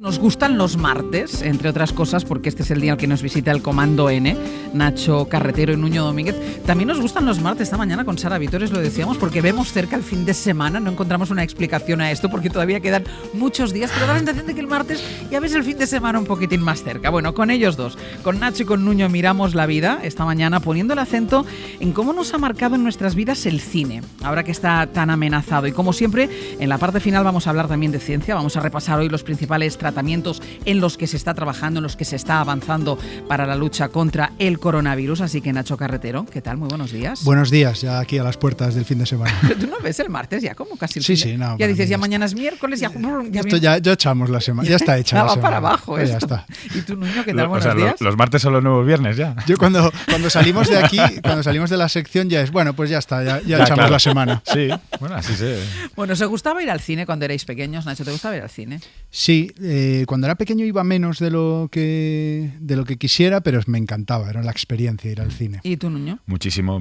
Nos gustan los martes, entre otras cosas, porque este es el día en el que nos visita el Comando N, Nacho Carretero y Nuño Domínguez. También nos gustan los martes. Esta mañana con Sara Vitores lo decíamos, porque vemos cerca el fin de semana. No encontramos una explicación a esto, porque todavía quedan muchos días, pero da la sensación de que el martes ya ves el fin de semana un poquitín más cerca. Bueno, con ellos dos, con Nacho y con Nuño, miramos la vida esta mañana, poniendo el acento en cómo nos ha marcado en nuestras vidas el cine, ahora que está tan amenazado. Y como siempre, en la parte final vamos a hablar también de ciencia. Vamos a repasar hoy los principales tratamientos en los que se está trabajando, en los que se está avanzando para la lucha contra el coronavirus. Así que, Nacho Carretero, ¿qué tal? Muy buenos días. Buenos días, ya aquí a las puertas del fin de semana. Pero tú no ves el martes ya, como casi el Sí, fin de... sí, no. Ya dices, ya está. mañana es miércoles, ya... Esto ya echamos la semana, ya está hecha la va semana. para abajo Ya esto. está. ¿Y tú, Nuño, qué tal? Buenos días. Los martes son los nuevos viernes ya. Yo cuando salimos de aquí, cuando salimos de la sección ya es, bueno, pues ya está, ya echamos claro. la semana. Sí, bueno, así se... Bueno, ¿os gustaba ir al cine cuando erais pequeños? Nacho, ¿te gustaba ir al cine? Sí, cuando era pequeño iba menos de lo que quisiera, pero me encantaba, era la experiencia ir al cine. ¿Y tú, Nuño? Muchísimo. A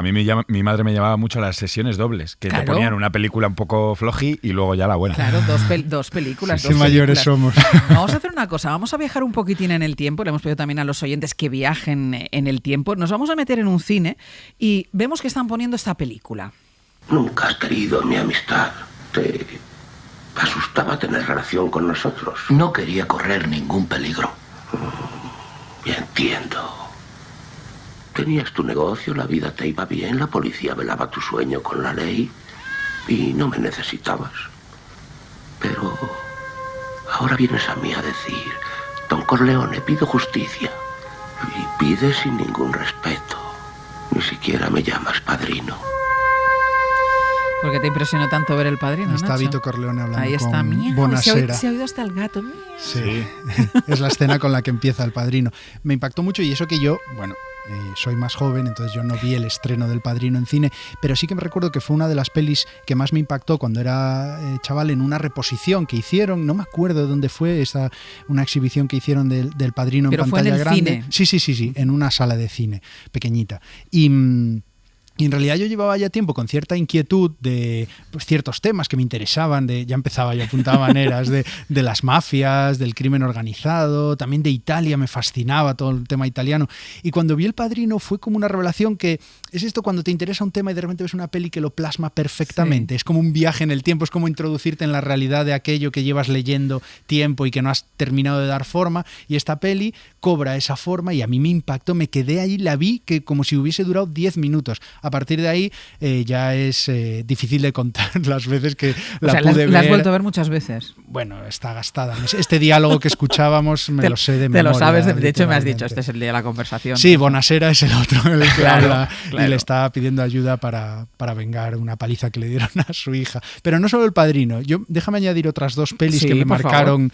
mí mi madre me llamaba mucho a las sesiones dobles, que Claro. te ponían una película un poco floji y luego ya la buena. Claro, dos películas. Qué dos mayores películas. somos. Vamos a hacer una cosa, vamos a viajar un poquitín en el tiempo. Le hemos pedido también a los oyentes que viajen en el tiempo. Nos vamos a meter en un cine y vemos que están poniendo esta película. Nunca has querido mi amistad. Te asustaba tener relación con nosotros. No quería correr ningún peligro. Ya entiendo. Tenías tu negocio, la vida te iba bien, la policía velaba tu sueño con la ley y no me necesitabas. Pero ahora vienes a mí a decir, Don Corleone, pido justicia. Y pides sin ningún respeto. Ni siquiera me llamas padrino. ¿Por qué te impresionó tanto ver El Padrino, Está Nacho? Vito Corleone hablando Ahí está, con miau, Bonasera. se ha oído hasta el gato. Miau. Sí, es la escena con la que empieza El Padrino. Me impactó mucho y eso que yo, bueno, soy más joven, entonces yo no vi el estreno del Padrino en cine, pero sí que me recuerdo que fue una de las pelis que más me impactó cuando era chaval, en una reposición que hicieron, no me acuerdo de dónde fue, una exhibición que hicieron del Padrino Pero en fue en pantalla el grande. cine. Sí, en una sala de cine pequeñita. Y en realidad yo llevaba ya tiempo con cierta inquietud de pues, ciertos temas que me interesaban, ya empezaba, yo apuntaba maneras de las mafias, del crimen organizado, también de Italia, me fascinaba todo el tema italiano. Y cuando vi El Padrino fue como una revelación que es esto cuando te interesa un tema y de repente ves una peli que lo plasma perfectamente. Sí. Es como un viaje en el tiempo, es como introducirte en la realidad de aquello que llevas leyendo tiempo y que no has terminado de dar forma. Y esta peli cobra esa forma y a mí me impactó, me quedé ahí, la vi que como si hubiese durado 10 minutos. A partir de ahí ya es difícil de contar las veces que la pude ver. La has vuelto a ver muchas veces. Bueno, está gastada. Este diálogo que escuchábamos me lo sé de memoria. Te lo sabes, de hecho me has dicho, este es el día de la conversación. Sí, Bonasera es el otro el que claro, habla claro. Y le está pidiendo ayuda para vengar una paliza que le dieron a su hija. Pero no solo El Padrino. Déjame añadir otras dos pelis que me marcaron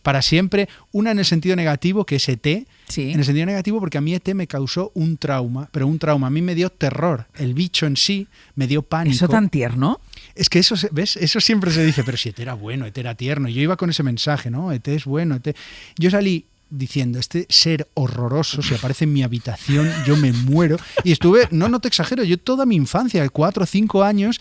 para siempre. Una en el sentido negativo, que es E.T., Sí. En el sentido negativo porque a mí E.T. me causó un trauma, pero un trauma. A mí me dio terror. El bicho en sí me dio pánico. ¿Eso tan tierno? Es que eso, ¿ves? Eso siempre se dice, pero si E.T. era bueno, E.T. era tierno. Yo iba con ese mensaje, ¿no? E.T. es bueno, E.T. Yo salí diciendo, este ser horroroso, si aparece en mi habitación, yo me muero. Y estuve, no te exagero, yo toda mi infancia, 4 o 5 años...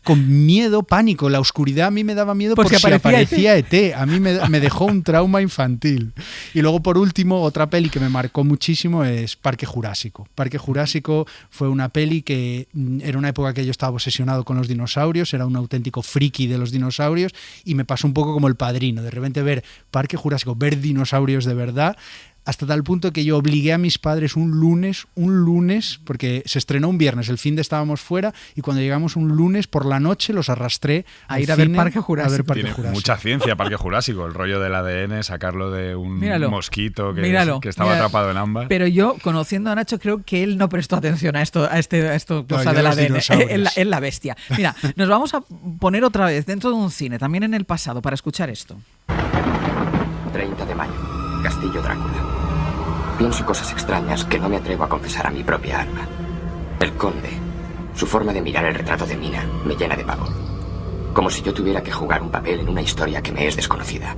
con miedo, pánico. La oscuridad a mí me daba miedo porque si aparecía E.T. A mí me dejó un trauma infantil. Y luego, por último, otra peli que me marcó muchísimo es Parque Jurásico. Parque Jurásico fue una peli que era una época que yo estaba obsesionado con los dinosaurios, era un auténtico friki de los dinosaurios y me pasó un poco como El Padrino. De repente ver Parque Jurásico, ver dinosaurios de verdad, hasta tal punto que yo obligué a mis padres un lunes, porque se estrenó un viernes, el fin de estábamos fuera, y cuando llegamos un lunes por la noche los arrastré a ir a ver Parque Jurásico. Tiene mucha ciencia Parque Jurásico, el rollo del ADN, sacarlo de un mosquito que estaba atrapado en ámbar. Pero yo, conociendo a Nacho, creo que él no prestó atención a esto cosa del ADN, en la bestia. Mira, nos vamos a poner otra vez dentro de un cine, también en el pasado, para escuchar esto. 30 de mayo, Castillo Drácula. Pienso cosas extrañas que no me atrevo a confesar a mi propia alma. El conde, su forma de mirar el retrato de Mina, me llena de pavor. Como si yo tuviera que jugar un papel en una historia que me es desconocida.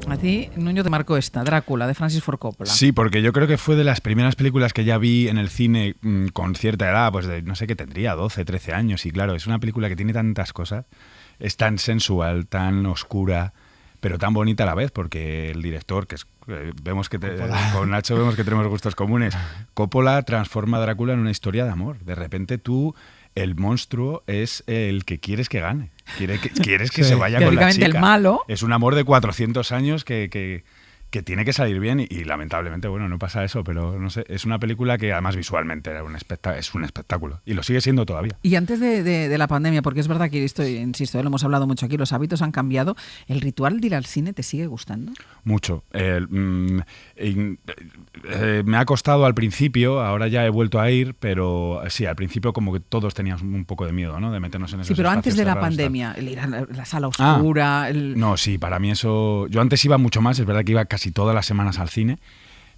A ti, Nuño, te marcó esta, Drácula, de Francis Ford Coppola. Sí, porque yo creo que fue de las primeras películas que ya vi en el cine con cierta edad, pues no sé qué tendría, 12, 13 años. Y claro, es una película que tiene tantas cosas, es tan sensual, tan oscura, pero tan bonita a la vez, porque el director, que es vemos que con Nacho vemos que tenemos gustos comunes. Coppola transforma a Drácula en una historia de amor. De repente tú, el monstruo es el que quieres que gane. Quieres que se vaya con la chica. El malo. Es un amor de 400 años que tiene que salir bien y lamentablemente, bueno, no pasa eso, pero no sé, es una película que además visualmente es un espectáculo y lo sigue siendo todavía. Y antes de la pandemia, porque es verdad que insisto, lo hemos hablado mucho aquí, los hábitos han cambiado, ¿el ritual de ir al cine te sigue gustando? Mucho. Me ha costado al principio, ahora ya he vuelto a ir, pero sí, al principio como que todos teníamos un poco de miedo, ¿no? De meternos en esos espacios. Sí, pero antes de la pandemia, el ir a la sala oscura... No, sí, para mí eso... Yo antes iba mucho más, es verdad que iba casi todas las semanas al cine,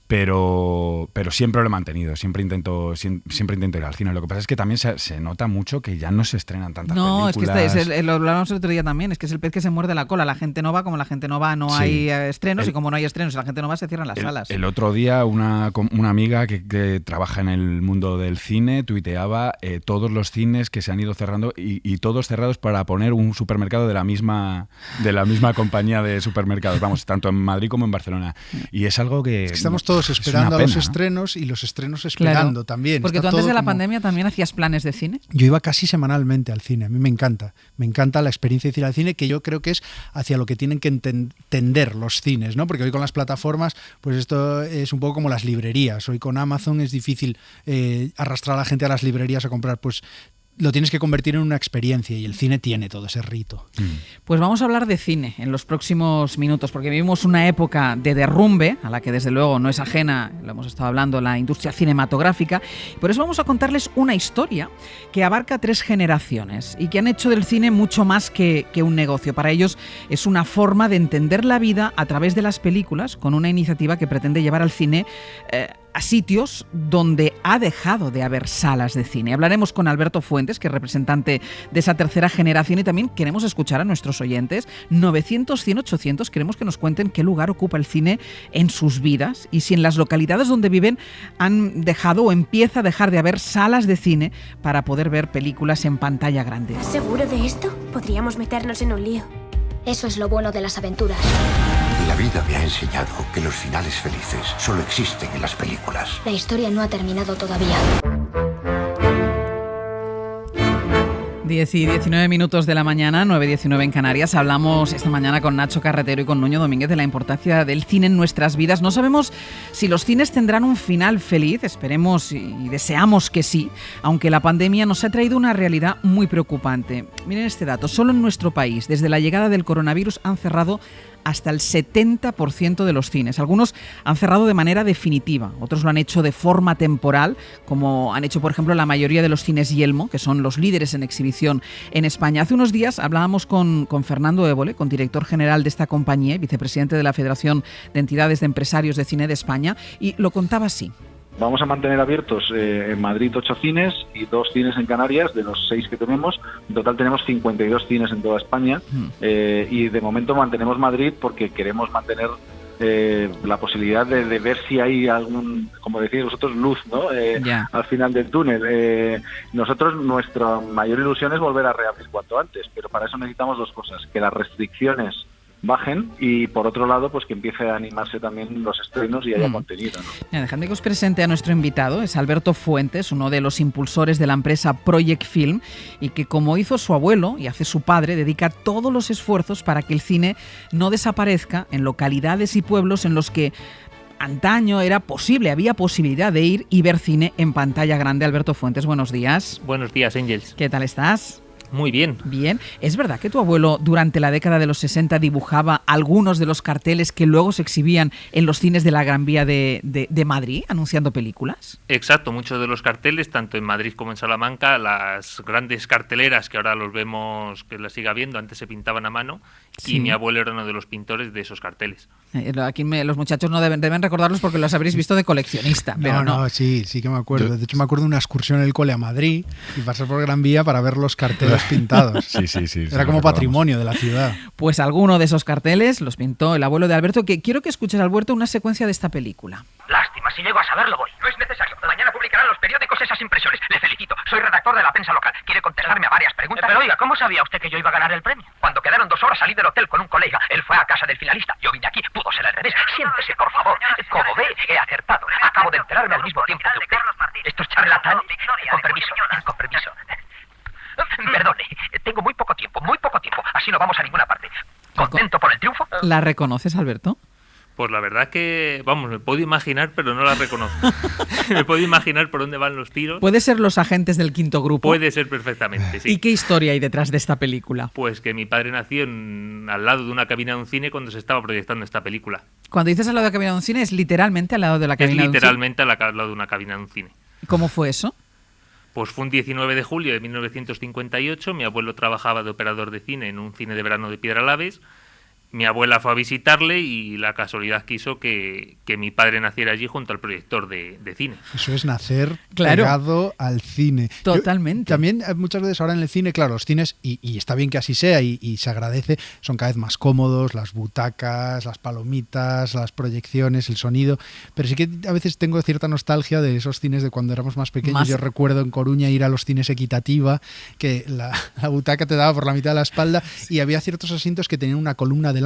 pero siempre lo he mantenido, siempre intento ir al cine. Lo que pasa es que también se nota mucho que ya no se estrenan tantas películas. No, es que lo hablábamos el otro día también, es que es el pez que se muerde la cola. La gente no va, como la gente no va, no hay estrenos, y como no hay estrenos y la gente no va, se cierran las salas. El otro día una amiga que trabaja en el mundo del cine tuiteaba todos los cines que se han ido cerrando y todos cerrados para poner un supermercado de la misma compañía de supermercados, vamos, tanto en Madrid como en Barcelona. Y es algo que... Estamos todos esperando a los estrenos y los estrenos esperando también. Porque tú antes de la pandemia también hacías planes de cine. Yo iba casi semanalmente al cine, a mí me encanta la experiencia de ir al cine, que yo creo que es hacia lo que tienen que entender los cines, ¿no? Porque hoy con las plataformas, pues esto es un poco como las librerías, hoy con Amazon es difícil arrastrar a la gente a las librerías a comprar, pues lo tienes que convertir en una experiencia y el cine tiene todo ese rito. Pues vamos a hablar de cine en los próximos minutos, porque vivimos una época de derrumbe, a la que desde luego no es ajena, lo hemos estado hablando, la industria cinematográfica. Por eso vamos a contarles una historia que abarca 3 generaciones y que han hecho del cine mucho más que un negocio. Para ellos es una forma de entender la vida a través de las películas, con una iniciativa que pretende llevar al cine a sitios donde ha dejado de haber salas de cine. Hablaremos con Alberto Fuentes, que es representante de esa tercera generación, y también queremos escuchar a nuestros oyentes. 900, 100, 800, queremos que nos cuenten qué lugar ocupa el cine en sus vidas y si en las localidades donde viven han dejado o empieza a dejar de haber salas de cine para poder ver películas en pantalla grande. ¿Seguro de esto? Podríamos meternos en un lío. Eso es lo bueno de las aventuras. La vida me ha enseñado que los finales felices solo existen en las películas. La historia no ha terminado todavía. 10 y 19 minutos de la mañana, 9:19 en Canarias. Hablamos esta mañana con Nacho Carretero y con Nuño Domínguez de la importancia del cine en nuestras vidas. No sabemos si los cines tendrán un final feliz, esperemos y deseamos que sí, aunque la pandemia nos ha traído una realidad muy preocupante. Miren este dato, solo en nuestro país, desde la llegada del coronavirus, han cerrado hasta el 70% de los cines. Algunos han cerrado de manera definitiva, otros lo han hecho de forma temporal, como han hecho, por ejemplo, la mayoría de los cines Yelmo, que son los líderes en exhibición en España. Hace unos días hablábamos con Fernando Évole, con director general de esta compañía y vicepresidente de la Federación de Entidades de Empresarios de Cine de España, y lo contaba así. Vamos a mantener abiertos en Madrid 8 cines y 2 cines en Canarias, de los 6 que tenemos. En total tenemos 52 cines en toda España y de momento mantenemos Madrid porque queremos mantener la posibilidad de ver si hay algún, como decís vosotros, luz, ¿no? Al final del túnel. Nosotros, nuestra mayor ilusión es volver a reabrir cuanto antes, pero para eso necesitamos 2 cosas: que las restricciones bajen y, por otro lado, pues que empiece a animarse también los estrenos y haya contenido, ¿no? Dejadme que os presente a nuestro invitado. Es Alberto Fuentes, uno de los impulsores de la empresa Project Film, y que, como hizo su abuelo y hace su padre, dedica todos los esfuerzos para que el cine no desaparezca en localidades y pueblos en los que antaño había posibilidad de ir y ver cine en pantalla grande. Alberto Fuentes, buenos días. Buenos días, Ángels. ¿Qué tal estás? Muy bien. Bien. ¿Es verdad que tu abuelo durante la década de los 60 dibujaba algunos de los carteles que luego se exhibían en los cines de la Gran Vía de Madrid, anunciando películas? Exacto, muchos de los carteles, tanto en Madrid como en Salamanca, las grandes carteleras que ahora los vemos, que las sigue habiendo, antes se pintaban a mano, sí. Y mi abuelo era uno de los pintores de esos carteles. Aquí los muchachos no deben recordarlos porque los habréis visto de coleccionista. Pero no, sí que me acuerdo. De hecho, me acuerdo de una excursión en el cole a Madrid y pasar por Gran Vía para ver los carteles pintados. Sí. Era como patrimonio de la ciudad. Pues alguno de esos carteles los pintó el abuelo de Alberto, que quiero que escuches, Alberto, una secuencia de esta película. Lástima problema. Si llego a saberlo, voy. No es necesario. Mañana publicarán los periódicos esas impresiones. Le felicito. Soy redactor de la prensa local. Quiere contestarme a varias preguntas. Pero oiga, ¿cómo sabía usted que yo iba a ganar el premio? Cuando quedaron 2 horas salí del hotel con un colega. Él fue a casa del finalista. Yo vine aquí. Pudo ser al revés. Siéntese, por favor. Como ve, he acertado. Acabo de enterarme al mismo tiempo que usted. Esto es charlatán. Con permiso. Con permiso. Perdone, tengo muy poco tiempo. Así no vamos a ninguna parte. ¿Contento por el triunfo? ¿La reconoces, Alberto? Pues la verdad que, vamos, me puedo imaginar, pero no la reconozco. Me puedo imaginar por dónde van los tiros. ¿Puede ser los agentes del quinto grupo? Puede ser perfectamente, sí. ¿Y qué historia hay detrás de esta película? Pues que mi padre nació al lado de una cabina de un cine cuando se estaba proyectando esta película. Cuando dices al lado de la cabina de un cine, ¿es literalmente al lado de la cabina de un cine? Es literalmente al lado de una cabina de un cine. ¿Cómo fue eso? Pues fue un 19 de julio de 1958, mi abuelo trabajaba de operador de cine en un cine de verano de Piedralaves. Mi abuela fue a visitarle y la casualidad quiso que mi padre naciera allí junto al proyector de cine. Eso es nacer pegado al cine. Totalmente. También muchas veces ahora en el cine, claro, los cines, y está bien que así sea y se agradece, son cada vez más cómodos, las butacas, las palomitas, las proyecciones, el sonido, pero sí que a veces tengo cierta nostalgia de esos cines de cuando éramos más pequeños. Yo recuerdo en Coruña ir a los cines Equitativa, que la butaca te daba por la mitad de la espalda y había ciertos asientos que tenían una columna delante.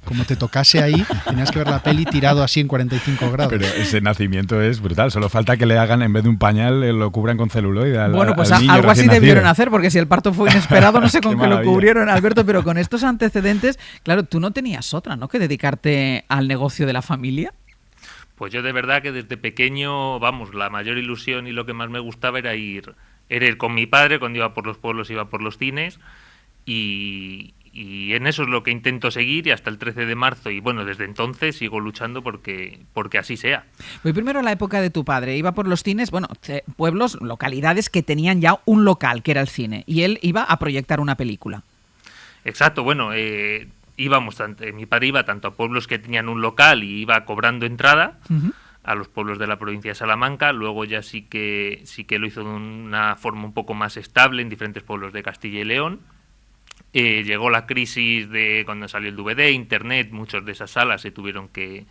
Como te tocase ahí, tenías que ver la peli tirado así en 45 grados. Pero ese nacimiento es brutal. Solo falta que le hagan, en vez de un pañal, lo cubran con celuloide. Bueno, pues al niño algo así recién debieron nacido. hacer, porque si el parto fue inesperado, no sé con qué lo maravilla. cubrieron, Alberto, pero con estos antecedentes, claro, tú no tenías otra, ¿no?, que dedicarte al negocio de la familia. Pues yo de verdad que desde pequeño, vamos, la mayor ilusión y lo que más me gustaba era ir con mi padre, cuando iba por los pueblos, iba por los cines, y en eso es lo que intento seguir, y hasta el 13 de marzo, y bueno, desde entonces sigo luchando porque así sea. Voy primero a la época de tu padre. Iba por los cines, bueno, pueblos, localidades que tenían ya un local, que era el cine, y él iba a proyectar una película. Exacto, bueno, mi padre iba tanto a pueblos que tenían un local y iba cobrando entrada, a los pueblos de la provincia de Salamanca. Luego ya sí que lo hizo de una forma un poco más estable en diferentes pueblos de Castilla y León. Llegó la crisis de cuando salió el DVD, Internet, muchas de esas salas se tuvieron que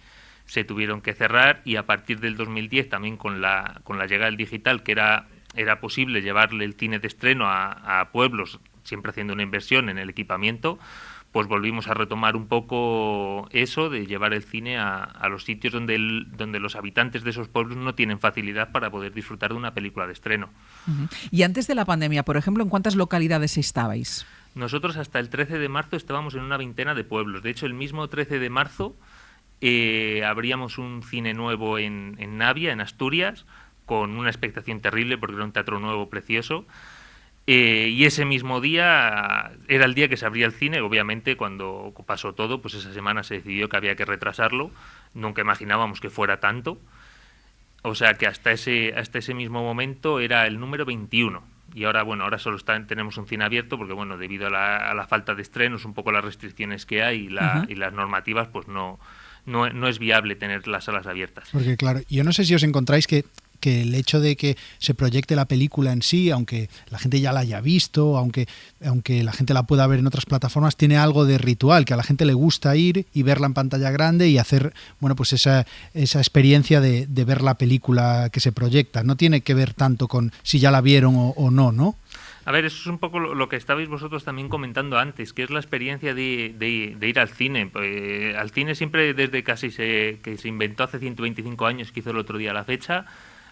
cerrar, y a partir del 2010 también con la llegada del digital, que era posible llevarle el cine de estreno a pueblos, siempre haciendo una inversión en el equipamiento, pues volvimos a retomar un poco eso de llevar el cine a los sitios donde los habitantes de esos pueblos no tienen facilidad para poder disfrutar de una película de estreno. Y antes de la pandemia, por ejemplo, ¿en cuántas localidades estabais? Nosotros hasta el 13 de marzo estábamos en una veintena de pueblos. De hecho, el mismo 13 de marzo abríamos un cine nuevo en Navia, en Asturias, con una expectación terrible porque era un teatro nuevo, precioso. Y ese mismo día era el día que se abría el cine. Obviamente, cuando pasó todo, pues esa semana se decidió que había que retrasarlo. Nunca imaginábamos que fuera tanto. O sea que hasta ese mismo momento era el número 21. Y ahora, bueno, solo tenemos un cine abierto porque, bueno, debido a la falta de estrenos, un poco las restricciones que hay y las normativas, pues no es viable tener las salas abiertas. Porque, claro, yo no sé si os encontráis que el hecho de que se proyecte la película en sí, aunque la gente ya la haya visto, aunque la gente la pueda ver en otras plataformas, tiene algo de ritual, que a la gente le gusta ir y verla en pantalla grande y hacer, bueno, pues esa experiencia de ver la película que se proyecta. No tiene que ver tanto con si ya la vieron o no, ¿no? A ver, eso es un poco lo que estabais vosotros también comentando antes, que es la experiencia de ir al cine. Al cine siempre, desde que se inventó hace 125 años, que hizo el otro día la fecha,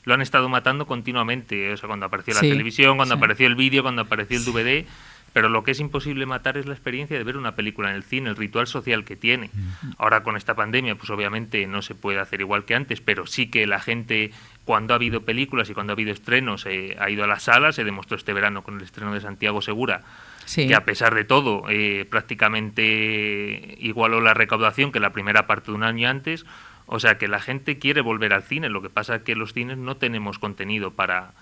lo han estado matando continuamente. O sea, cuando apareció la televisión, cuando apareció el vídeo, cuando apareció el DVD. Pero lo que es imposible matar es la experiencia de ver una película en el cine, el ritual social que tiene. Ahora con esta pandemia, pues obviamente no se puede hacer igual que antes, pero sí que la gente, cuando ha habido películas y cuando ha habido estrenos, ha ido a las salas. Se demostró este verano con el estreno de Santiago Segura, que a pesar de todo prácticamente igualó la recaudación que la primera parte de un año antes. O sea que la gente quiere volver al cine. Lo que pasa es que los cines no tenemos contenido para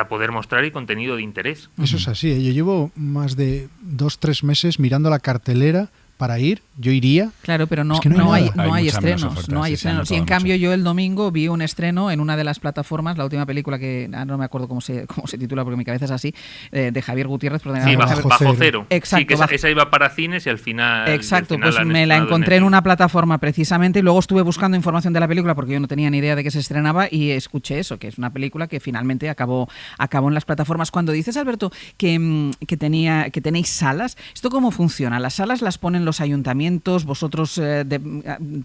poder mostrar y contenido de interés. Eso es así. Yo llevo más de 2-3 meses mirando la cartelera para ir, yo iría. Claro, pero no, Es que no hay mucha menos estrenos. oferta, No hay sí, se ha estrenos. Y notado en cambio mucho. yo el domingo vi un estreno en una de las plataformas, la última película que no me acuerdo cómo se titula porque mi cabeza es así, de Javier Gutiérrez. Sí, bajo cero. Exacto. Sí, que esa iba para cines y al final... Exacto, al final pues han me la estrenado encontré en Netflix. una plataforma precisamente y luego estuve buscando información de la película porque yo no tenía ni idea de que se estrenaba y escuché eso, que es una película que finalmente acabó en las plataformas. Cuando dices, Alberto, que tenéis salas, ¿esto cómo funciona? ¿Las salas las ponen los ayuntamientos? ¿Vosotros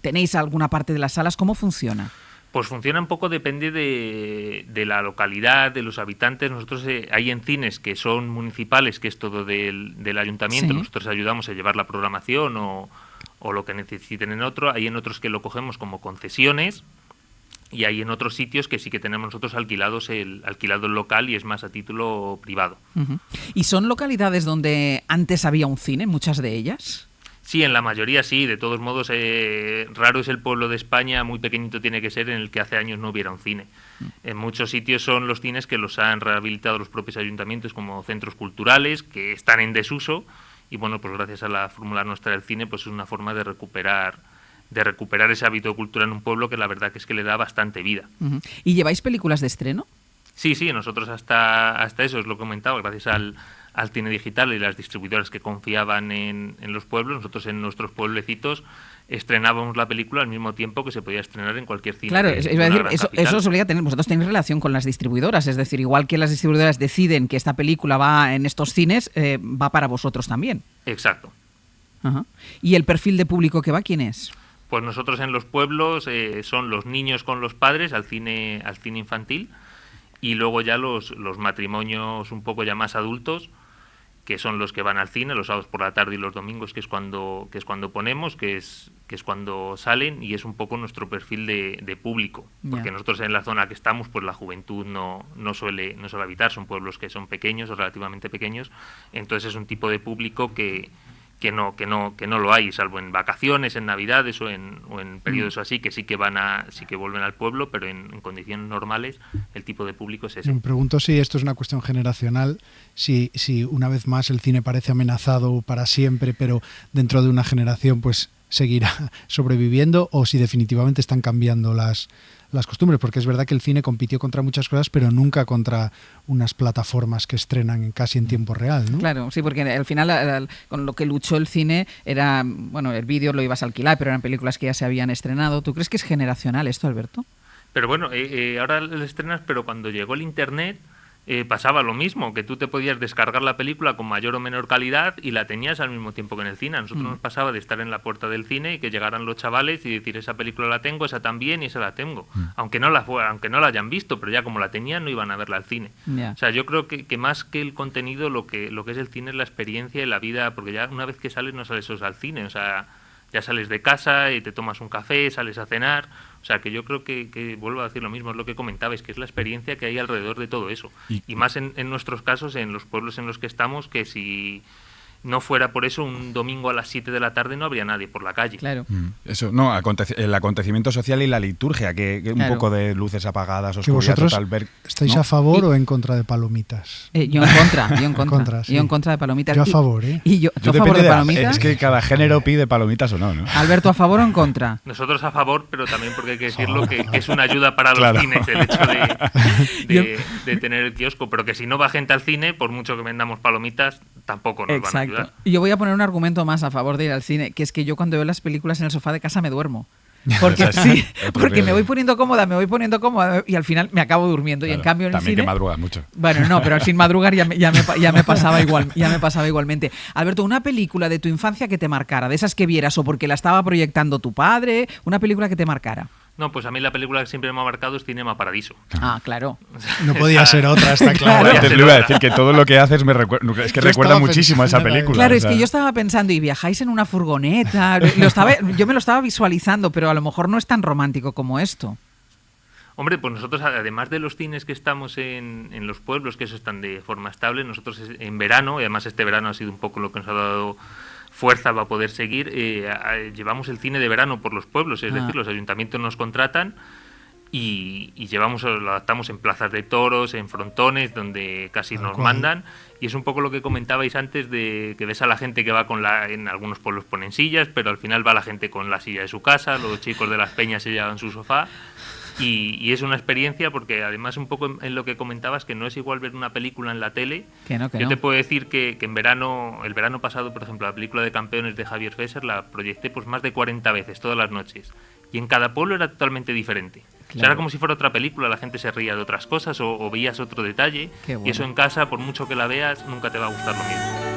tenéis alguna parte de las salas? ¿Cómo funciona? Pues funciona un poco, depende de la localidad, de los habitantes. Nosotros hay en cines que son municipales, que es todo del ayuntamiento. Sí. Nosotros ayudamos a llevar la programación o lo que necesiten en otro. Hay en otros que lo cogemos como concesiones y hay en otros sitios que sí que tenemos nosotros alquilado el local y es más a título privado. Uh-huh. ¿Y son localidades donde antes había un cine, muchas de ellas? Sí, en la mayoría sí. De todos modos, raro es el pueblo de España, muy pequeñito tiene que ser, en el que hace años no hubiera un cine. En muchos sitios son los cines que los han rehabilitado los propios ayuntamientos como centros culturales, que están en desuso, y bueno, pues gracias a la fórmula nuestra del cine, pues es una forma de recuperar ese hábito de cultura en un pueblo que la verdad que es que le da bastante vida. Uh-huh. ¿Y lleváis películas de estreno? Sí, nosotros hasta eso, os lo he comentado, gracias al cine digital y las distribuidoras que confiaban en los pueblos, nosotros en nuestros pueblecitos estrenábamos la película al mismo tiempo que se podía estrenar en cualquier cine. Claro, eso os obliga a tener, vosotros tenéis relación con las distribuidoras, es decir, igual que las distribuidoras deciden que esta película va en estos cines, va para vosotros también. Exacto. Uh-huh. ¿Y el perfil de público que va, quién es? Pues nosotros en los pueblos son los niños con los padres al cine infantil y luego ya los matrimonios un poco ya más adultos, que son los que van al cine los sábados por la tarde y los domingos, que es cuando ponemos, que es cuando salen, y es un poco nuestro perfil de público, porque nosotros en la zona que estamos, pues la juventud no suele habitar, son pueblos que son pequeños o relativamente pequeños, entonces es un tipo de público que no lo hay, salvo en vacaciones, en Navidades o en periodos así, que sí que vuelven al pueblo, pero en condiciones normales el tipo de público es ese. Me pregunto si esto es una cuestión generacional, si una vez más el cine parece amenazado para siempre, pero dentro de una generación pues seguirá sobreviviendo, o si definitivamente están cambiando las costumbres, porque es verdad que el cine compitió contra muchas cosas, pero nunca contra unas plataformas que estrenan casi en tiempo real, ¿no? Claro, sí, porque al final con lo que luchó el cine era, bueno, el vídeo lo ibas a alquilar, pero eran películas que ya se habían estrenado. ¿Tú crees que es generacional esto, Alberto? Pero bueno, ahora lo estrenas, pero cuando llegó el Internet pasaba lo mismo, que tú te podías descargar la película con mayor o menor calidad y la tenías al mismo tiempo que en el cine. A nosotros nos pasaba de estar en la puerta del cine y que llegaran los chavales y decir, esa película la tengo, esa también y esa la tengo. Aunque no la hayan visto, pero ya como la tenían no iban a verla al cine. Yeah. O sea, yo creo que más que el contenido, lo que es el cine es la experiencia y la vida, porque ya una vez que sales no sales solo al cine, o sea, ya sales de casa y te tomas un café, sales a cenar. O sea, que yo creo que vuelvo a decir lo mismo, es lo que comentabais, que es la experiencia que hay alrededor de todo eso. Y más en nuestros casos, en los pueblos en los que estamos, que si no fuera por eso, un domingo a las 7 de la tarde no habría nadie por la calle. Claro. Eso, no, el acontecimiento social y la liturgia, que claro. Un poco de luces apagadas, ¿Que oscuridad vosotros total. estáis a favor o en contra de palomitas? Yo en contra. Sí. Yo en contra de palomitas. Yo a favor, ¿eh? ¿Y yo a Depende favor de palomitas? Es que cada género pide palomitas o no, ¿no? Alberto, ¿a favor o en contra? Nosotros a favor, pero también porque hay que decirlo que es una ayuda para los Claro. cines el hecho de tener el kiosco, pero que si no va gente al cine, por mucho que vendamos palomitas, tampoco nos van a ayudar. Y yo voy a poner un argumento más a favor de ir al cine, que es que yo cuando veo las películas en el sofá de casa me duermo. Porque porque me voy poniendo cómoda y al final me acabo durmiendo. Claro, y en cambio en el también cine... que madrugas mucho. Bueno, no, pero sin madrugar ya me pasaba igualmente. Alberto, una película de tu infancia que te marcara, de esas que vieras o porque la estaba proyectando tu padre, una película que te marcara. No, pues a mí la película que siempre me ha marcado es Cinema Paradiso. Ah, claro. No podía ser otra, está claro. Claro, antes le iba a decir que todo lo que haces es que recuerda muchísimo a esa película. Claro, o es sea. que yo estaba pensando, y viajáis en una furgoneta, yo me lo estaba visualizando, pero a lo mejor no es tan romántico como esto. Hombre, pues nosotros, además de los cines que estamos en los pueblos, que eso están de forma estable, nosotros en verano, y además este verano ha sido un poco lo que nos ha dado fuerza para poder seguir, llevamos el cine de verano por los pueblos, es decir, los ayuntamientos nos contratan y lo adaptamos en plazas de toros, en frontones, donde casi nos mandan. Y es un poco lo que comentabais antes de que ves a la gente que va en algunos pueblos ponen sillas, pero al final va la gente con la silla de su casa, los chicos de las peñas se llevan su sofá. Y es una experiencia porque además un poco en lo que comentabas, que no es igual ver una película en la tele. Yo te puedo decir que el verano pasado, por ejemplo, la película de Campeones de Javier Fesser la proyecté pues más de 40 veces, todas las noches. Y en cada pueblo era totalmente diferente. Claro. O sea, era como si fuera otra película, la gente se ría de otras cosas o veías otro detalle. Bueno. Y eso en casa, por mucho que la veas, nunca te va a gustar lo mismo.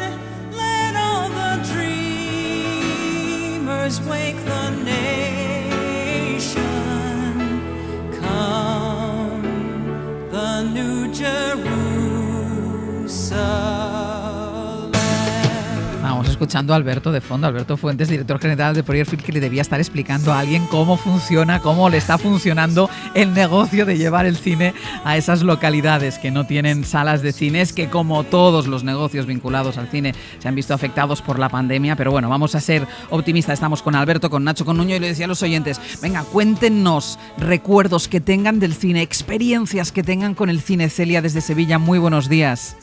Vamos escuchando a Alberto de fondo, Alberto Fuentes, director general de Project, que le debía estar explicando a alguien cómo funciona, cómo le está funcionando el negocio de llevar el cine a esas localidades que no tienen salas de cines, que como todos los negocios vinculados al cine se han visto afectados por la pandemia. Pero bueno, vamos a ser optimistas. Estamos con Alberto, con Nacho, con Nuño, y le decía a los oyentes, venga, cuéntenos recuerdos que tengan del cine, experiencias que tengan con el cine. Celia desde Sevilla, muy buenos días.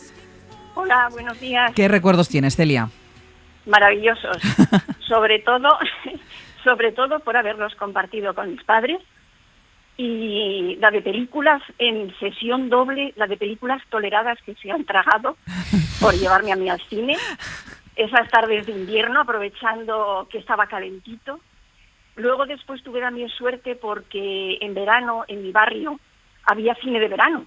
Hola, buenos días. ¿Qué recuerdos tienes, Celia? Maravillosos, sobre todo por haberlos compartido con mis padres, y la de películas en sesión doble, la de películas toleradas que se han tragado por llevarme a mí al cine, esas tardes de invierno aprovechando que estaba calentito. Luego después tuve también suerte porque en verano en mi barrio había cine de verano,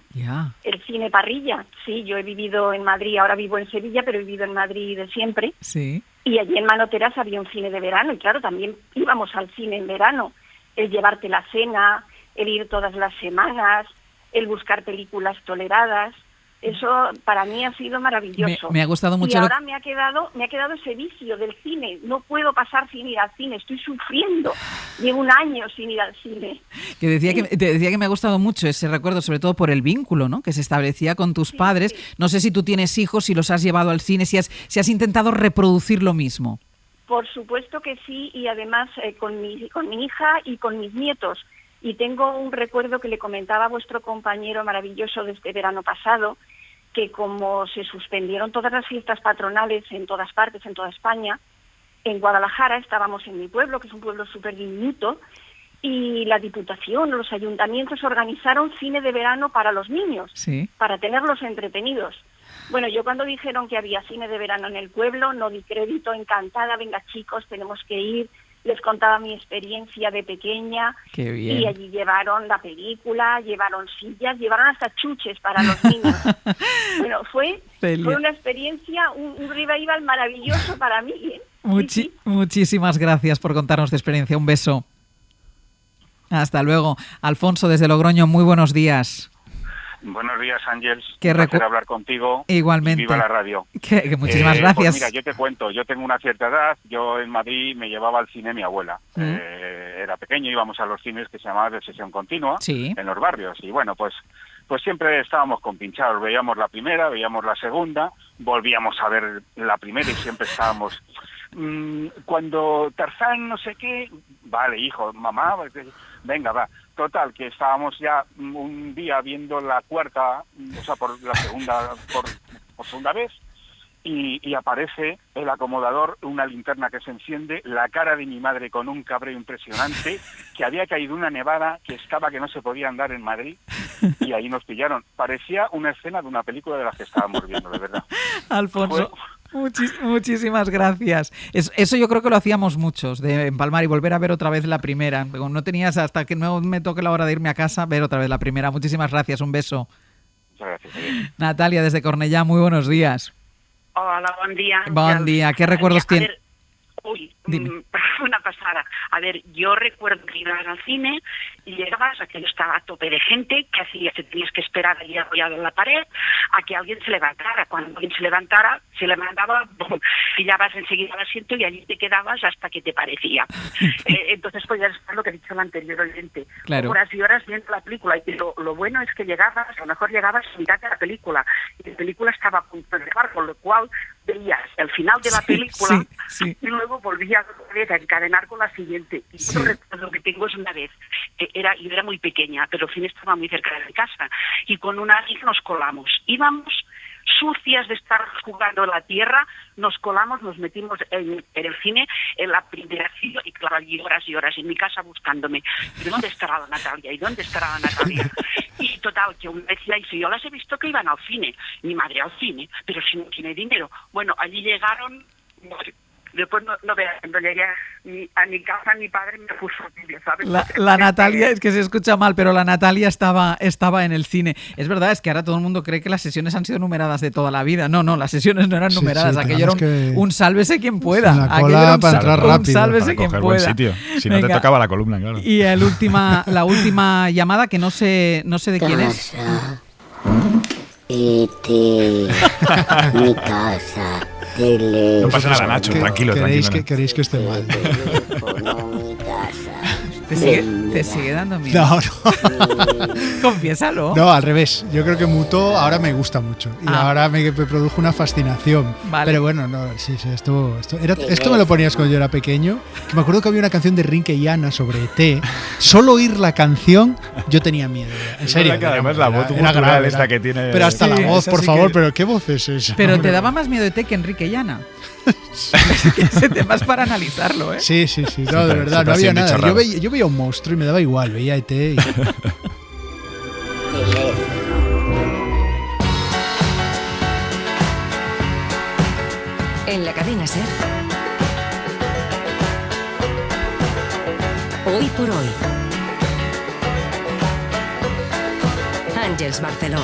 el cine Parrilla. Sí, yo he vivido en Madrid, ahora vivo en Sevilla, pero he vivido en Madrid de siempre. Sí. Y allí en Manoteras había un cine de verano, y claro, también íbamos al cine en verano. El llevarte la cena, el ir todas las semanas, el buscar películas toleradas. Eso para mí ha sido maravilloso. Me ha gustado mucho. Y ahora me ha quedado ese vicio del cine. No puedo pasar sin ir al cine, estoy sufriendo. Llevo un año sin ir al cine. Te decía que me ha gustado mucho ese recuerdo, sobre todo por el vínculo, ¿no?, que se establecía con tus padres. Sí. No sé si tú tienes hijos, si los has llevado al cine, si has intentado reproducir lo mismo. Por supuesto que sí, y además con mi hija y con mis nietos. Y tengo un recuerdo que le comentaba a vuestro compañero maravilloso de este verano pasado, que como se suspendieron todas las fiestas patronales en todas partes, en toda España, en Guadalajara estábamos en mi pueblo, que es un pueblo súper diminuto, y la Diputación, los ayuntamientos organizaron cine de verano para los niños, sí, para tenerlos entretenidos. Bueno, yo cuando dijeron que había cine de verano en el pueblo, no di crédito, encantada, venga chicos, tenemos que ir. Les contaba mi experiencia de pequeña. Qué bien. Y allí llevaron la película, llevaron sillas, llevaron hasta chuches para los niños. Bueno, fue una experiencia, un revival maravilloso para mí. Sí. Muchísimas gracias por contarnos tu experiencia. Un beso. Hasta luego. Alfonso desde Logroño, muy buenos días. Buenos días, Ángels. Un placer hablar contigo. Igualmente. Y viva la radio. Muchísimas gracias. Pues mira, yo te cuento, yo tengo una cierta edad, yo en Madrid me llevaba al cine mi abuela. Era pequeño, íbamos a los cines que se llamaban de sesión continua, sí, en los barrios. Y bueno, pues siempre estábamos compinchados, veíamos la primera, veíamos la segunda, volvíamos a ver la primera y siempre estábamos... cuando Tarzán no sé qué, vale, hijo, mamá, venga, va. Total, que estábamos ya un día viendo la cuarta, o sea, por la segunda, por segunda vez, y aparece el acomodador, una linterna que se enciende, la cara de mi madre con un cabreo impresionante, que había caído una nevada que no se podía andar en Madrid, y ahí nos pillaron. Parecía una escena de una película de las que estábamos viendo, de verdad. Alfonso, muchísimas gracias. Eso yo creo que lo hacíamos muchos, de empalmar y volver a ver otra vez la primera. No tenías hasta que no me toque la hora de irme a casa, ver otra vez la primera. Muchísimas gracias, un beso. Muchas gracias. Natalia desde Cornellá, muy buenos días. Hola, buen día. Buen día. ¿Qué recuerdos tienes? Una pasada. A ver, yo recuerdo que ibas al cine y llegabas a que estaba a tope de gente, que hacía que tenías que esperar allí apoyado en la pared a que alguien se levantara. Cuando alguien se levantaba, ¡bum!, pillabas enseguida el asiento y allí te quedabas hasta que te parecía. Entonces podías estar lo que he dicho anteriormente. Claro. Horas y horas viendo la película. Y lo bueno es que llegabas, a lo mejor llegabas a mitad de la película y la película estaba a punto de acabar, con lo cual veías el final de la película y luego volví a encadenar con la siguiente. Y yo recuerdo que tengo es una vez, yo era muy pequeña, pero el cine estaba muy cerca de mi casa, y con una amiga nos colamos. Íbamos sucias de estar jugando en la tierra, nos colamos, nos metimos en el cine en la primera fila y claro, allí horas y horas en mi casa buscándome. ¿Y dónde estará la Natalia? ¿Y dónde estará la Natalia? Y total, que una vez la hice, yo las he visto que iban al cine, mi madre al cine, pero si no tiene dinero. Bueno, allí llegaron... Después no veas, cuando llegué a mi casa, mi padre me puso vídeo, ¿sabes? La Natalia, es que se escucha mal, pero la Natalia estaba en el cine. Es verdad, es que ahora todo el mundo cree que las sesiones han sido numeradas de toda la vida. No, las sesiones no eran numeradas. Aquello era un sálvese quien pueda. La cola para entrar rápido. Sálvese quien pueda. Buen sitio. Si no te tocaba la columna, claro. Y la última llamada, que no sé de quién es. Mi casa. No pasa nada, Nacho, tranquilo. ¿Queréis que esté mal? ¿Te sigue dando miedo? No. Confiésalo. No, al revés. Yo creo que mutó, ahora me gusta mucho. Y ahora me produjo una fascinación. Vale. Pero bueno, no, sí, esto me lo ponías cuando yo era pequeño. Que me acuerdo que había una canción de Rinke y Ana sobre ET. Solo oír la canción, yo tenía miedo. En serio. Que además la voz era grave, esta que tiene. Pero hasta la voz, por favor, pero ¿qué voz es esa? Pero te daba más miedo ET que Enrique y Ana. Ese tema es para analizarlo, ¿eh? Sí. No, de verdad, no había nada. Yo veía un monstruo y me daba igual, veía ET y... En la cadena SER. Hoy por hoy. Àngels Barceló.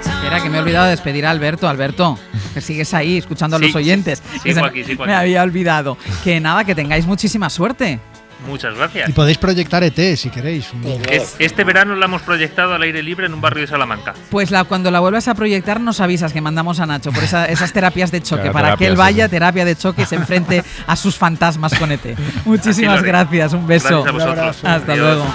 Espera, que me he olvidado de despedir a Alberto. Alberto, que sigues ahí escuchando a los oyentes. Sigo aquí. Me había olvidado. Que nada, que tengáis muchísima suerte. Muchas gracias. Y podéis proyectar ET si queréis. Este verano la hemos proyectado al aire libre en un barrio de Salamanca. Pues cuando la vuelvas a proyectar nos avisas, que mandamos a Nacho por esas terapias de choque, para que él vaya, terapia de choque, y se enfrente a sus fantasmas con ET. Muchísimas gracias, un beso. Gracias a vosotros. Hasta Adiós. luego.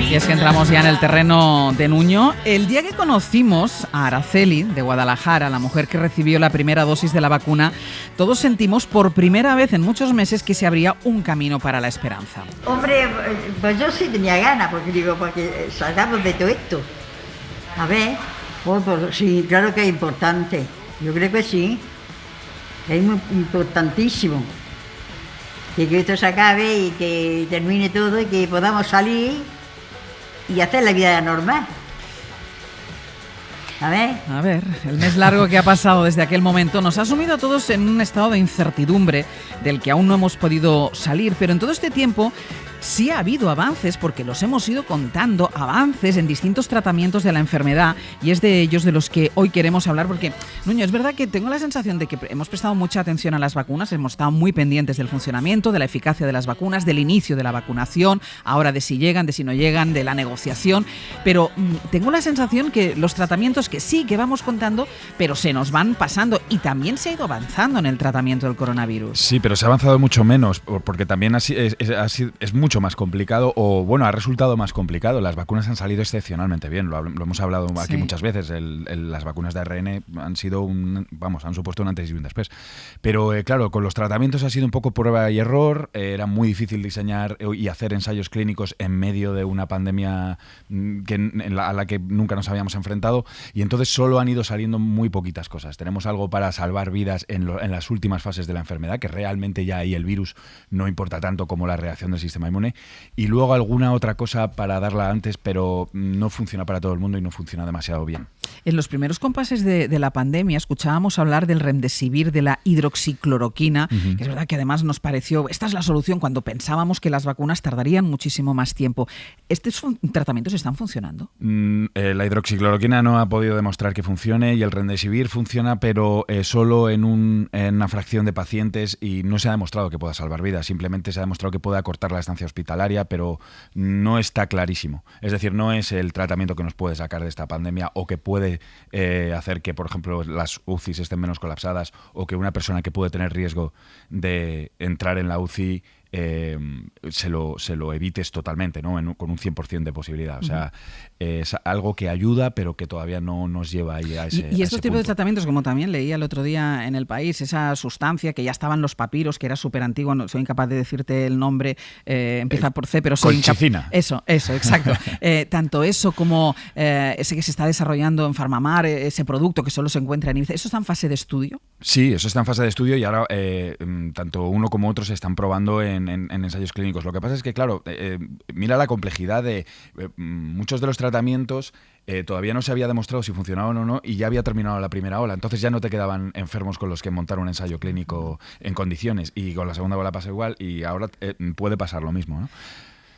Y es que entramos ya en el terreno de Nuño. El día que conocimos a Araceli, de Guadalajara, la mujer que recibió la primera dosis de la vacuna, todos sentimos por primera vez en muchos meses que se abría un camino para la esperanza. Hombre, pues yo sí tenía ganas, porque salgamos de todo esto. A ver, pues sí, claro que es importante. Yo creo que sí. Es muy importantísimo. Que esto se acabe y que termine todo y que podamos salir y hacer la vida normal. A ver, el mes largo que ha pasado desde aquel momento nos ha sumido a todos en un estado de incertidumbre del que aún no hemos podido salir, pero en todo este tiempo sí ha habido avances, porque los hemos ido contando, avances en distintos tratamientos de la enfermedad, y es de ellos de los que hoy queremos hablar, porque, Nuño, es verdad que tengo la sensación de que hemos prestado mucha atención a las vacunas, hemos estado muy pendientes del funcionamiento, de la eficacia de las vacunas, del inicio de la vacunación, ahora de si llegan, de si no llegan, de la negociación, pero tengo la sensación que los tratamientos que sí, que vamos contando, pero se nos van pasando, y también se ha ido avanzando en el tratamiento del coronavirus. Sí, pero se ha avanzado mucho menos, porque también es mucho más complicado, o bueno, ha resultado más complicado. Las vacunas han salido excepcionalmente bien, lo hemos hablado aquí muchas veces. Las vacunas de ARN han sido han supuesto un antes y un después. Pero claro, con los tratamientos ha sido un poco prueba y error. Era muy difícil diseñar y hacer ensayos clínicos en medio de una pandemia a la que nunca nos habíamos enfrentado, y entonces solo han ido saliendo muy poquitas cosas. Tenemos algo para salvar vidas en las últimas fases de la enfermedad, que realmente ya ahí el virus no importa tanto como la reacción del sistema inmune, y luego alguna otra cosa para darla antes, pero no funciona para todo el mundo y no funciona demasiado bien. En los primeros compases de la pandemia escuchábamos hablar del remdesivir, de la hidroxicloroquina, que es verdad que además nos pareció, esta es la solución, cuando pensábamos que las vacunas tardarían muchísimo más tiempo. ¿Estos tratamientos están funcionando? La hidroxicloroquina no ha podido podido demostrar que funcione y el Remdesivir funciona, pero solo en una fracción de pacientes y no se ha demostrado que pueda salvar vidas. Simplemente se ha demostrado que puede acortar la estancia hospitalaria, pero no está clarísimo. Es decir, no es el tratamiento que nos puede sacar de esta pandemia o que puede hacer que, por ejemplo, las UCIs estén menos colapsadas o que una persona que puede tener riesgo de entrar en la UCI se lo evites totalmente, ¿no? Con un 100% de posibilidad. O sea, es algo que ayuda, pero que todavía no nos lleva ahí a ese Y estos tipos de punto. tratamientos, como también leía el otro día en El País, esa sustancia que ya estaba en los papiros, que era súper antigua, no soy incapaz de decirte el nombre, empieza por C, pero soy colchicina. Eso, exacto. Tanto eso como ese que se está desarrollando en Farmamar, ese producto que solo se encuentra en INCE, ¿eso está en fase de estudio? Sí, eso está en fase de estudio y ahora tanto uno como otro se están probando en ensayos clínicos. Lo que pasa es que, claro, mira la complejidad de muchos de los tratamientos. Todavía no se había demostrado si funcionaban o no y ya había terminado la primera ola. Entonces ya no te quedaban enfermos con los que montar un ensayo clínico en condiciones. Y con la segunda ola pasa igual y ahora puede pasar lo mismo, ¿no?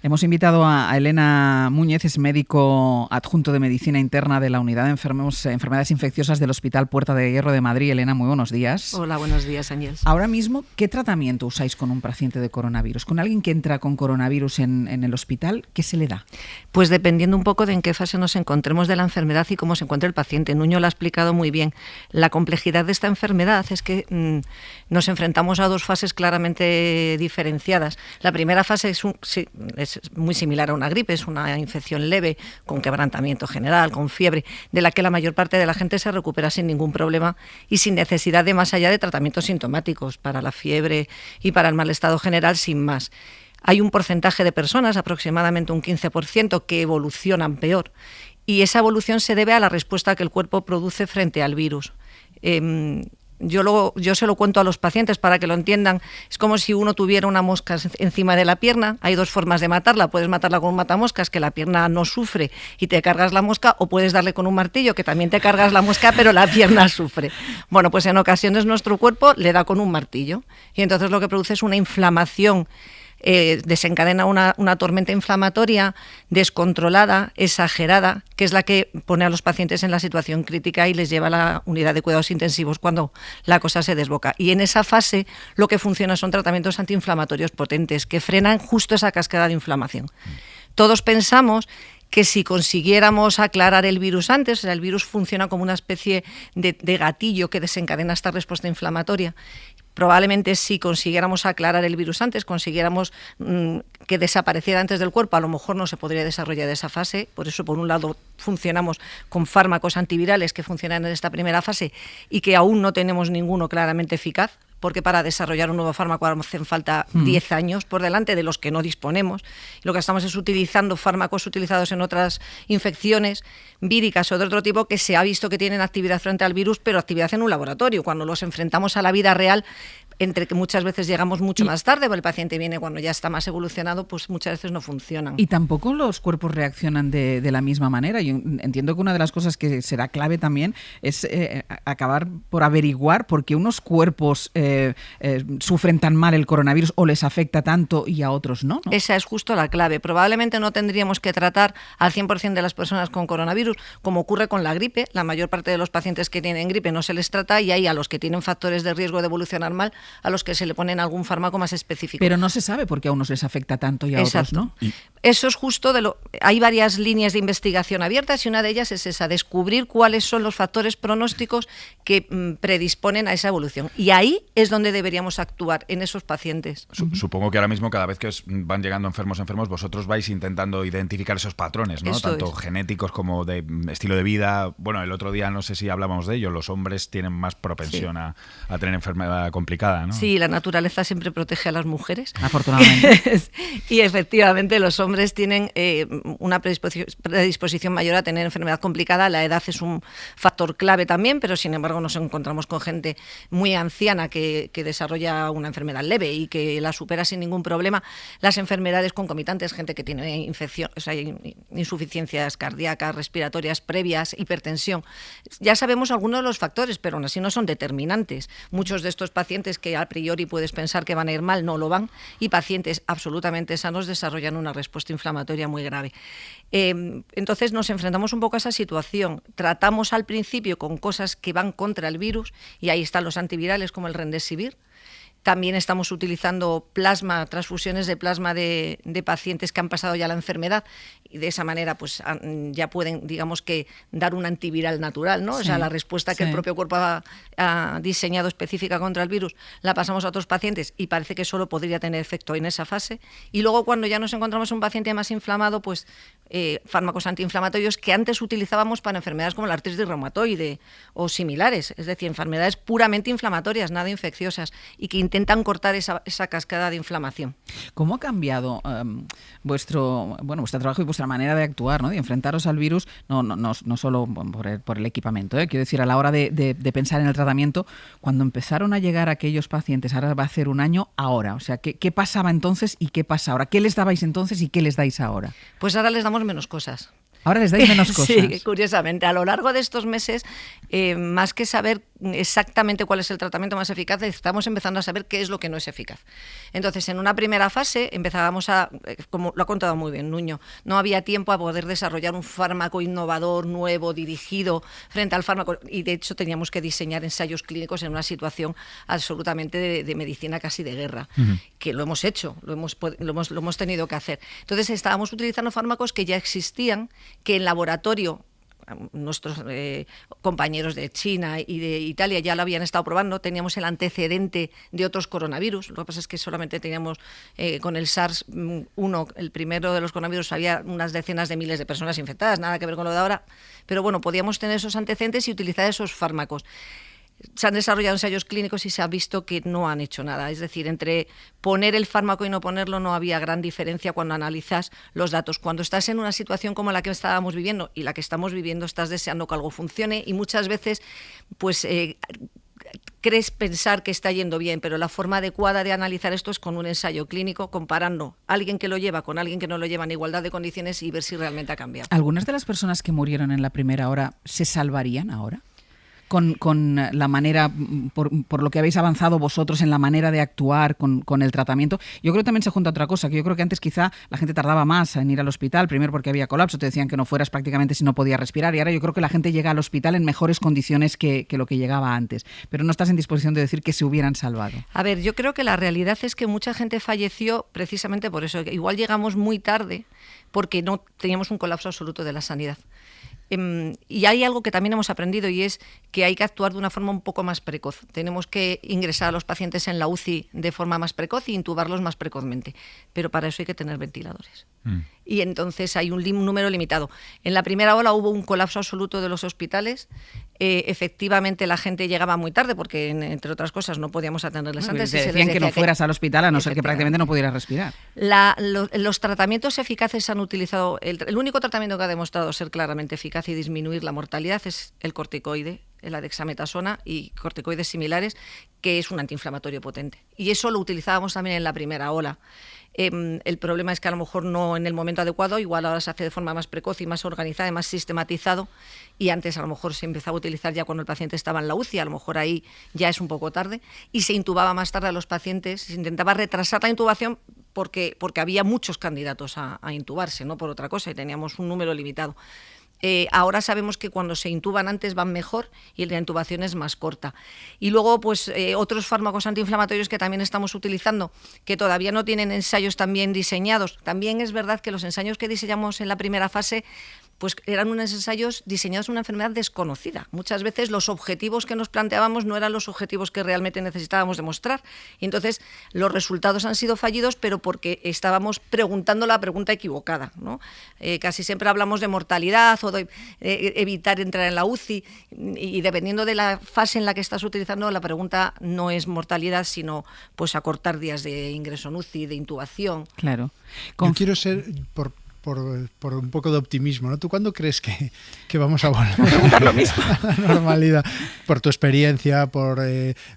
Hemos invitado a Elena Múñez, es médico adjunto de Medicina Interna de la Unidad de Enfermedades Infecciosas del Hospital Puerta de Hierro de Madrid. Elena, muy buenos días. Hola, buenos días, Ángel. Ahora mismo, ¿qué tratamiento usáis con un paciente de coronavirus? Con alguien que entra con coronavirus en el hospital, ¿qué se le da? Pues dependiendo un poco de en qué fase nos encontremos de la enfermedad y cómo se encuentra el paciente. Nuño lo ha explicado muy bien. La complejidad de esta enfermedad es que nos enfrentamos a dos fases claramente diferenciadas. La primera fase es muy similar a una gripe, es una infección leve, con quebrantamiento general, con fiebre, de la que la mayor parte de la gente se recupera sin ningún problema y sin necesidad de más allá de tratamientos sintomáticos para la fiebre y para el mal estado general, sin más. Hay un porcentaje de personas, aproximadamente un 15%, que evolucionan peor y esa evolución se debe a la respuesta que el cuerpo produce frente al virus. Yo se lo cuento a los pacientes para que lo entiendan. Es como si uno tuviera una mosca encima de la pierna. Hay dos formas de matarla. Puedes matarla con un matamoscas, que la pierna no sufre y te cargas la mosca, o puedes darle con un martillo, que también te cargas la mosca, pero la pierna sufre. Bueno, pues en ocasiones nuestro cuerpo le da con un martillo y entonces lo que produce es una inflamación. Desencadena una tormenta inflamatoria descontrolada, exagerada, que es la que pone a los pacientes en la situación crítica y les lleva a la unidad de cuidados intensivos cuando la cosa se desboca. Y en esa fase lo que funciona son tratamientos antiinflamatorios potentes que frenan justo esa cascada de inflamación. Todos pensamos que si consiguiéramos aclarar el virus antes, o sea, el virus funciona como una especie de gatillo que desencadena esta respuesta inflamatoria. Probablemente si consiguiéramos aclarar el virus antes, consiguiéramos que desapareciera antes del cuerpo, a lo mejor no se podría desarrollar esa fase. Por eso, por un lado, funcionamos con fármacos antivirales que funcionan en esta primera fase y que aún no tenemos ninguno claramente eficaz, porque para desarrollar un nuevo fármaco hacen falta 10 años por delante de los que no disponemos. Lo que estamos es utilizando fármacos utilizados en otras infecciones víricas o de otro tipo que se ha visto que tienen actividad frente al virus, pero actividad en un laboratorio. Cuando los enfrentamos a la vida real, entre que muchas veces llegamos mucho más tarde, porque el paciente viene cuando ya está más evolucionado, pues muchas veces no funcionan. Y tampoco los cuerpos reaccionan de la misma manera. Yo entiendo que una de las cosas que será clave también es acabar por averiguar por qué unos cuerpos sufren tan mal el coronavirus o les afecta tanto y a otros no, ¿no? Esa es justo la clave. Probablemente no tendríamos que tratar al 100% de las personas con coronavirus, como ocurre con la gripe. La mayor parte de los pacientes que tienen gripe no se les trata y hay a los que tienen factores de riesgo de evolucionar mal, a los que se le ponen algún fármaco más específico. Pero no se sabe por qué a unos les afecta tanto y a otros no. Eso es justo hay varias líneas de investigación abiertas y una de ellas es esa, descubrir cuáles son los factores pronósticos que predisponen a esa evolución. Y ahí es donde deberíamos actuar, en esos pacientes. Supongo que ahora mismo cada vez que os van llegando enfermos, vosotros vais intentando identificar esos patrones, ¿no? Tanto genéticos como de estilo de vida. Bueno, el otro día no sé si hablábamos de ello, los hombres tienen más propensión a tener enfermedad complicada, ¿no? Sí, la naturaleza siempre protege a las mujeres. Afortunadamente. Y efectivamente los hombres tienen una predisposición mayor a tener enfermedad complicada. La edad es un factor clave también, pero sin embargo nos encontramos con gente muy anciana que que desarrolla una enfermedad leve y que la supera sin ningún problema, las enfermedades concomitantes, gente que tiene infección, o sea, insuficiencias cardíacas, respiratorias previas, hipertensión. Ya sabemos algunos de los factores, pero aún así no son determinantes. Muchos de estos pacientes que a priori puedes pensar que van a ir mal, no lo van, y pacientes absolutamente sanos desarrollan una respuesta inflamatoria muy grave. Entonces nos enfrentamos un poco a esa situación. Tratamos al principio con cosas que van contra el virus, y ahí están los antivirales como el Remdesivir. También estamos utilizando plasma, transfusiones de plasma de pacientes que han pasado ya la enfermedad, y de esa manera pues ya pueden, digamos, que dar un antiviral natural, ¿no? Sí, o sea, la respuesta que el propio cuerpo ha diseñado específica contra el virus la pasamos a otros pacientes y parece que solo podría tener efecto en esa fase. Y luego, cuando ya nos encontramos un paciente más inflamado, pues fármacos antiinflamatorios que antes utilizábamos para enfermedades como la artritis reumatoide o similares, es decir, enfermedades puramente inflamatorias, nada infecciosas, y que intentan cortar esa cascada de inflamación. ¿Cómo ha cambiado vuestro trabajo y vuestra manera de actuar, ¿no? De enfrentaros al virus, no solo por el equipamiento, quiero decir, a la hora de pensar en el tratamiento, cuando empezaron a llegar aquellos pacientes, ahora va a ser un año, ahora, o sea, ¿qué pasaba entonces y qué pasa ahora? ¿Qué les dabais entonces y qué les dais ahora? Pues ahora les damos menos cosas. Ahora les dais menos cosas. Sí, curiosamente. A lo largo de estos meses, más que saber exactamente cuál es el tratamiento más eficaz, estamos empezando a saber qué es lo que no es eficaz. Entonces, en una primera fase empezábamos como lo ha contado muy bien Nuño, no había tiempo a poder desarrollar un fármaco innovador, nuevo, dirigido frente al fármaco, y de hecho teníamos que diseñar ensayos clínicos en una situación absolutamente de medicina casi de guerra, que lo hemos hecho, lo hemos tenido que hacer. Entonces, estábamos utilizando fármacos que ya existían, que en laboratorio nuestros compañeros de China y de Italia ya lo habían estado probando, teníamos el antecedente de otros coronavirus. Lo que pasa es que solamente teníamos con el SARS-1, el primero de los coronavirus, había unas decenas de miles de personas infectadas, nada que ver con lo de ahora, pero bueno, podíamos tener esos antecedentes y utilizar esos fármacos. Se han desarrollado ensayos clínicos y se ha visto que no han hecho nada. Es decir, entre poner el fármaco y no ponerlo no había gran diferencia cuando analizas los datos. Cuando estás en una situación como la que estábamos viviendo y la que estamos viviendo, estás deseando que algo funcione y muchas veces pues crees pensar que está yendo bien, pero la forma adecuada de analizar esto es con un ensayo clínico, comparando a alguien que lo lleva con alguien que no lo lleva en igualdad de condiciones y ver si realmente ha cambiado. ¿Algunas de las personas que murieron en la primera hora se salvarían ahora? Con la manera, por lo que habéis avanzado vosotros en la manera de actuar con el tratamiento. Yo creo que también se junta otra cosa, que yo creo que antes quizá la gente tardaba más en ir al hospital, primero porque había colapso, te decían que no fueras prácticamente si no podías respirar, y ahora yo creo que la gente llega al hospital en mejores condiciones que lo que llegaba antes. Pero no estás en disposición de decir que se hubieran salvado. A ver, yo creo que la realidad es que mucha gente falleció precisamente por eso. Igual llegamos muy tarde porque no teníamos un colapso absoluto de la sanidad. Y hay algo que también hemos aprendido, y es que hay que actuar de una forma un poco más precoz. Tenemos que ingresar a los pacientes en la UCI de forma más precoz y intubarlos más precozmente. Pero para eso hay que tener ventiladores. Y entonces hay un número limitado. En la primera ola hubo un colapso absoluto de los hospitales. Efectivamente la gente llegaba muy tarde porque, entre otras cosas, no podíamos atenderles antes. Decían que no fueras al hospital a no ser que prácticamente no pudieras respirar. Los tratamientos eficaces han utilizado... El único tratamiento que ha demostrado ser claramente eficaz y disminuir la mortalidad es el corticoide, la dexametasona y corticoides similares, que es un antiinflamatorio potente. Y eso lo utilizábamos también en la primera ola. El problema es que a lo mejor no en el momento adecuado, igual ahora se hace de forma más precoz y más organizada y más sistematizado, y antes a lo mejor se empezaba a utilizar ya cuando el paciente estaba en la UCI, a lo mejor ahí ya es un poco tarde, y se intubaba más tarde a los pacientes, se intentaba retrasar la intubación porque había muchos candidatos a intubarse, no por otra cosa, y teníamos un número limitado. Ahora sabemos que cuando se intuban antes van mejor y la intubación es más corta. Y luego, pues otros fármacos antiinflamatorios que también estamos utilizando, que todavía no tienen ensayos tan bien diseñados. También es verdad que los ensayos que diseñamos en la primera fase pues eran unos ensayos diseñados en una enfermedad desconocida. Muchas veces los objetivos que nos planteábamos no eran los objetivos que realmente necesitábamos demostrar. Y entonces los resultados han sido fallidos, pero porque estábamos preguntando la pregunta equivocada, ¿no? Casi siempre hablamos de mortalidad o de evitar entrar en la UCI, y dependiendo de la fase en la que estás utilizando, la pregunta no es mortalidad, sino pues acortar días de ingreso en UCI, de intubación. Claro. Yo quiero ser, por un poco de optimismo, ¿no? ¿Tú cuándo crees que vamos a volver lo mismo. a la normalidad? Por tu experiencia, por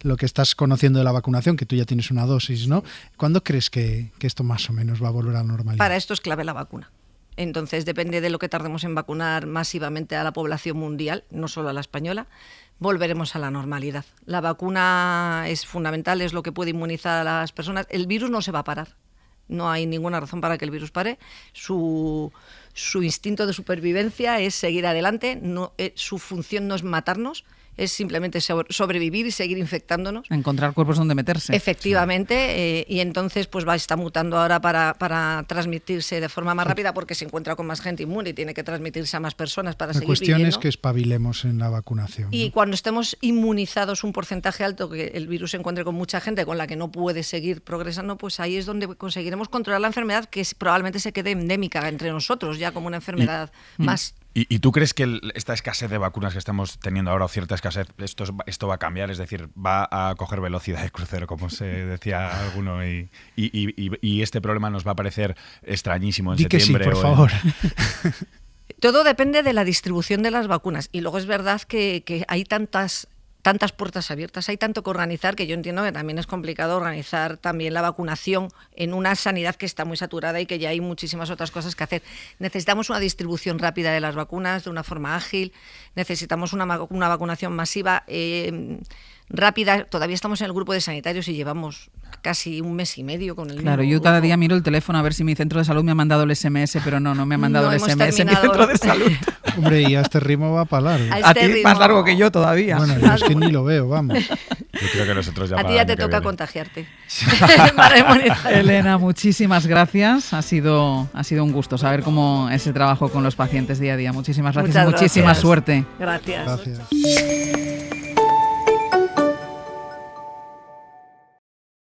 lo que estás conociendo de la vacunación, que tú ya tienes una dosis, ¿no? ¿Cuándo crees que esto más o menos va a volver a la normalidad? Para esto es clave la vacuna. Entonces, depende de lo que tardemos en vacunar masivamente a la población mundial, no solo a la española, volveremos a la normalidad. La vacuna es fundamental, es lo que puede inmunizar a las personas. El virus no se va a parar. No hay ninguna razón para que el virus pare. Su instinto de supervivencia es seguir adelante. Su función no es matarnos, es simplemente sobrevivir y seguir infectándonos. Encontrar cuerpos donde meterse. Efectivamente, y entonces pues está mutando ahora para transmitirse de forma más rápida porque se encuentra con más gente inmune y tiene que transmitirse a más personas para seguir viviendo. La cuestión es que espabilemos en la vacunación. Y ¿no? cuando estemos inmunizados un porcentaje alto, que el virus se encuentre con mucha gente con la que no puede seguir progresando, pues ahí es donde conseguiremos controlar la enfermedad, que probablemente se quede endémica entre nosotros, ya como una enfermedad más. ¿Y tú crees que esta escasez de vacunas que estamos teniendo ahora, o cierta escasez, esto va a cambiar? Es decir, ¿va a coger velocidad de crucero, como se decía alguno? Y este problema nos va a parecer extrañísimo en septiembre. Que sí, por favor. Todo depende de la distribución de las vacunas. Y luego es verdad que hay tantas puertas abiertas, hay tanto que organizar, que yo entiendo que también es complicado organizar también la vacunación en una sanidad que está muy saturada y que ya hay muchísimas otras cosas que hacer. Necesitamos una distribución rápida de las vacunas de una forma ágil, necesitamos una vacunación masiva, rápida. Todavía estamos en el grupo de sanitarios y llevamos casi un mes y medio con el Claro, mismo yo cada grupo. día miro el teléfono a ver si mi centro de salud me ha mandado el SMS, pero no me ha mandado el SMS mi terminado. centro de salud. Hombre, y a este ritmo va para largo. A ti más largo que yo todavía. Bueno, yo es que ni lo veo, vamos. Yo creo que nosotros ya A ti ya te toca contagiarte. Elena, muchísimas gracias. Ha sido un gusto saber cómo es el trabajo con los pacientes día a día. Muchísimas gracias. Muchas Muchísima gracias. suerte. Gracias. Gracias.